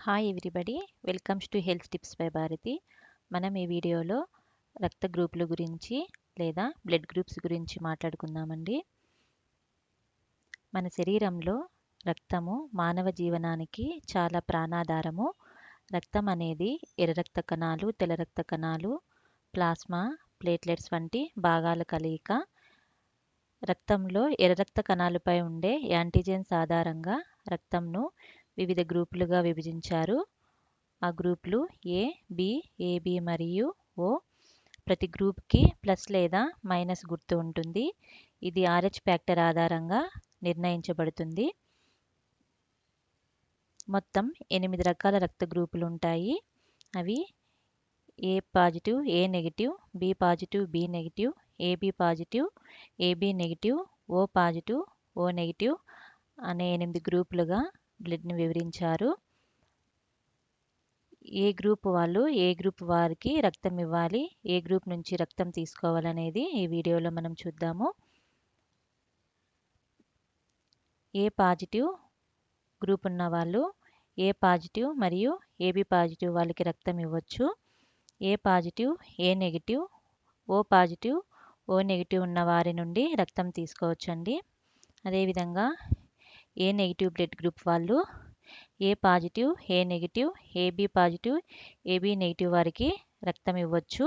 Hi everybody, welcomes to health tips by Bharati. మనం ఈ వీడియోలో రక్త గ్రూపుల గురించి లేదా బ్లడ్ గ్రూప్స్ గురించి మాట్లాడుకుందామండి. మన శరీరంలో రక్తము మానవ జీవనానికి చాలా ప్రాణాధారము. రక్తం అనేది ఎర్ర రక్త కణాలు, తెల్ల రక్త కణాలు, ప్లాస్మా, ప్లేట్లెట్స్ వంటి భాగాల కలయిక. రక్తంలో ఎర్ర రక్త కణాలపై ఉండే యాంటీజెన్స్ ఆధారంగా రక్తంను వివిధ గ్రూపులుగా విభజించారు. ఆ గ్రూపులు ఏ, బి, ఏబి మరియు ఓ. ప్రతి గ్రూప్కి ప్లస్ లేదా మైనస్ గుర్తు ఉంటుంది. ఇది RH ఫ్యాక్టర్ ఆధారంగా నిర్ణయించబడుతుంది. మొత్తం 8 రకాల రక్త గ్రూపులు ఉంటాయి. అవి A positive, A negative, B positive, B negative, AB positive, AB negative, O positive, O negative అనే 8 గ్రూపులుగా బ్లడ్ని వివరించారు. ఏ గ్రూప్ వాళ్ళు ఏ గ్రూప్ వారికి రక్తం ఇవ్వాలి, ఏ గ్రూప్ నుంచి రక్తం తీసుకోవాలనేది ఈ వీడియోలో మనం చూద్దాము. ఏ పాజిటివ్ గ్రూప్ ఉన్న వాళ్ళు ఏ పాజిటివ్ మరియు ఏబి పాజిటివ్ వాళ్ళకి రక్తం ఇవ్వచ్చు. A positive, A negative, O positive, O negative ఉన్న వారి నుండి రక్తం తీసుకోవచ్చండి. అదేవిధంగా ఏ నెగిటివ్ బ్లడ్ గ్రూప్ వాళ్ళు A positive, A negative, AB positive, AB negative వారికి రక్తం ఇవ్వచ్చు.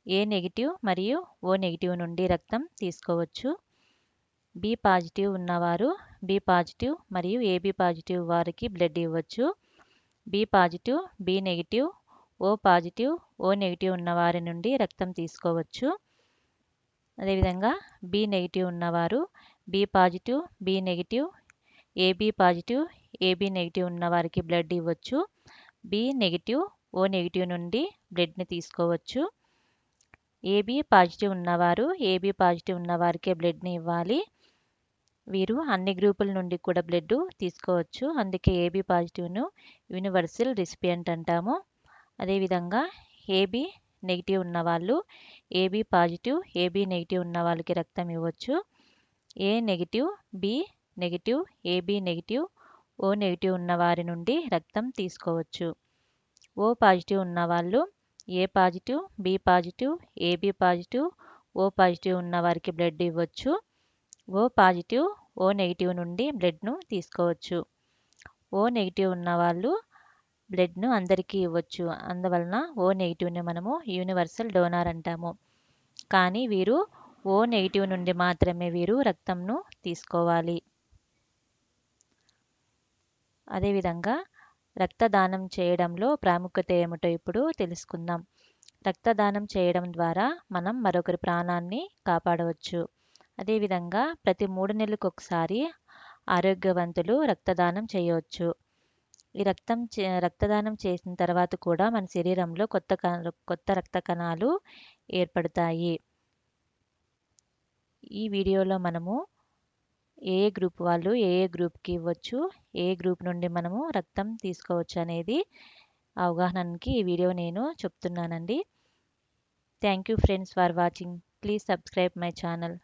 ఏ నెగిటివ్ మరియు ఓ నెగిటివ్ నుండి రక్తం తీసుకోవచ్చు. బి పాజిటివ్ ఉన్నవారు బి పాజిటివ్ మరియు ఏబి పాజిటివ్ వారికి బ్లడ్ ఇవ్వచ్చు. B positive, B negative, O positive, O negative ఉన్న వారి నుండి రక్తం తీసుకోవచ్చు. అదేవిధంగా బి నెగిటివ్ ఉన్నవారు B positive, B negative, AB positive, AB negative ఉన్న వారికి బ్లడ్ ఇవ్వచ్చు. బి నెగిటివ్, ఓ నెగిటివ్ నుండి బ్లడ్ని తీసుకోవచ్చు. ఏబి పాజిటివ్ ఉన్నవారు ఏబి పాజిటివ్ ఉన్న వారికే బ్లడ్ని ఇవ్వాలి. వీరు అన్ని గ్రూపుల నుండి కూడా బ్లడ్ తీసుకోవచ్చు. అందుకే ఏబి పాజిటివ్ను యూనివర్సల్ రిసిపియంట్ అంటాము. అదేవిధంగా ఏబి నెగిటివ్ ఉన్నవాళ్ళు ఏబి పాజిటివ్, ఏబి నెగిటివ్ ఉన్న వాళ్ళకి రక్తం ఇవ్వచ్చు. A negative, B negative, AB negative, O negative ఉన్న వారి నుండి రక్తం తీసుకోవచ్చు. ఓ పాజిటివ్ ఉన్నవాళ్ళు A positive, B positive, AB positive, O positive ఉన్న వారికి బ్లడ్ ఇవ్వచ్చు. ఓ పాజిటివ్, ఓ నెగిటివ్ నుండి బ్లడ్ను తీసుకోవచ్చు. ఓ నెగిటివ్ ఉన్నవాళ్ళు బ్లడ్ను అందరికీ ఇవ్వచ్చు. అందువలన ఓ నెగిటివ్ని మనము యూనివర్సల్ డోనార్ అంటాము. కానీ వీరు ఓ నెగిటివ్ నుండి మాత్రమే వీరు రక్తంను తీసుకోవాలి. అదేవిధంగా రక్తదానం చేయడంలో ప్రాముఖ్యత ఏమిటో ఇప్పుడు తెలుసుకుందాం. రక్తదానం చేయడం ద్వారా మనం మరొకరి ప్రాణాన్ని కాపాడవచ్చు. అదేవిధంగా ప్రతి 3 నెలలకు ఒకసారి ఆరోగ్యవంతులు రక్తదానం చేయవచ్చు. ఈ రక్తదానం చేసిన తర్వాత కూడా మన శరీరంలో కొత్త రక్త కణాలు ఏర్పడతాయి. ఈ వీడియోలో మనము ఏ గ్రూప్ వాళ్ళు ఏ గ్రూప్కి ఇవ్వచ్చు, ఏ గ్రూప్ నుండి మనము రక్తం తీసుకోవచ్చు అనేది అవగాహనకి ఈ వీడియో నేను చెప్తున్నానండి. Thank you friends for watching. Please subscribe my channel.